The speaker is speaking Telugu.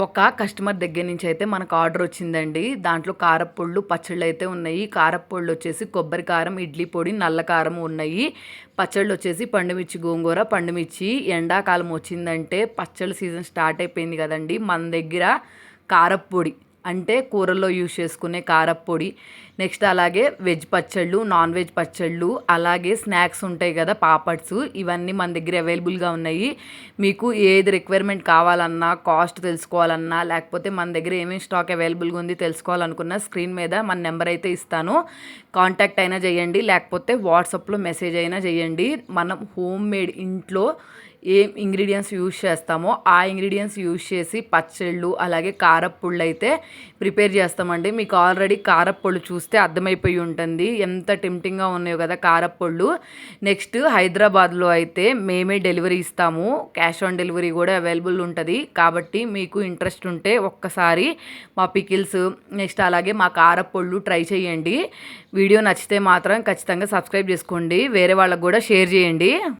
ఒక కస్టమర్ దగ్గర నుంచి అయితే మనకు ఆర్డర్ వచ్చిందండి. దాంట్లో కారప్పొళ్ళు, పచ్చళ్ళు అయితే ఉన్నాయి. కారప్పొళ్ళు వచ్చేసి కొబ్బరి కారం, ఇడ్లీ పొడి, నల్ల కారం ఉన్నాయి. పచ్చళ్ళు వచ్చేసి పండుమిర్చి గోంగూర, పండుమిర్చి. ఎండాకాలం వచ్చిందంటే పచ్చళ్ళ సీజన్ స్టార్ట్ అయిపోయింది కదండి. మన దగ్గర కారప్పొడి అంటే కూరల్లో యూజ్ చేసుకునే కారప్పొడి, నెక్స్ట్ అలాగే వెజ్ పచ్చళ్ళు, నాన్ వెజ్ పచ్చళ్ళు, అలాగే స్నాక్స్ ఉంటాయి కదా పాపడ్స్, ఇవన్నీ మన దగ్గర అవైలబుల్గా ఉన్నాయి. మీకు ఏది రిక్వైర్మెంట్ కావాలన్నా, కాస్ట్ తెలుసుకోవాలన్నా, లేకపోతే మన దగ్గర ఏమేమి స్టాక్ అవైలబుల్గా ఉంది తెలుసుకోవాలనుకున్నా స్క్రీన్ మీద మన నెంబర్ అయితే ఇస్తాను. కాంటాక్ట్ అయినా చేయండి, లేకపోతే వాట్సాప్లో మెసేజ్ అయినా చేయండి. మనం హోమ్ మేడ్ ఇంట్లో ఏం ఇంగ్రీడియంట్స్ యూజ్ చేస్తామో ఆ ఇంగ్రీడియంట్స్ యూజ్ చేసి పచ్చళ్ళు అలాగే కారప్పొళ్ళు అయితే ప్రిపేర్ చేస్తామండి. మీకు ఆల్రెడీ కారప్పొళ్ళు చూస్తే అర్థమైపోయి ఉంటుంది ఎంత టెంప్టింగ్గా ఉన్నాయో కదా కారప్పొళ్ళు. నెక్స్ట్ హైదరాబాద్లో అయితే మేమే డెలివరీ ఇస్తాము, క్యాష్ ఆన్ డెలివరీ కూడా అవైలబుల్ ఉంటుంది. కాబట్టి మీకు ఇంట్రెస్ట్ ఉంటే ఒక్కసారి మా పికిల్స్, నెక్స్ట్ అలాగే మా కారప్పొళ్ళు ట్రై చేయండి. వీడియో నచ్చితే మాత్రం ఖచ్చితంగా సబ్స్క్రైబ్ చేసుకోండి, వేరే వాళ్ళకు కూడా షేర్ చేయండి.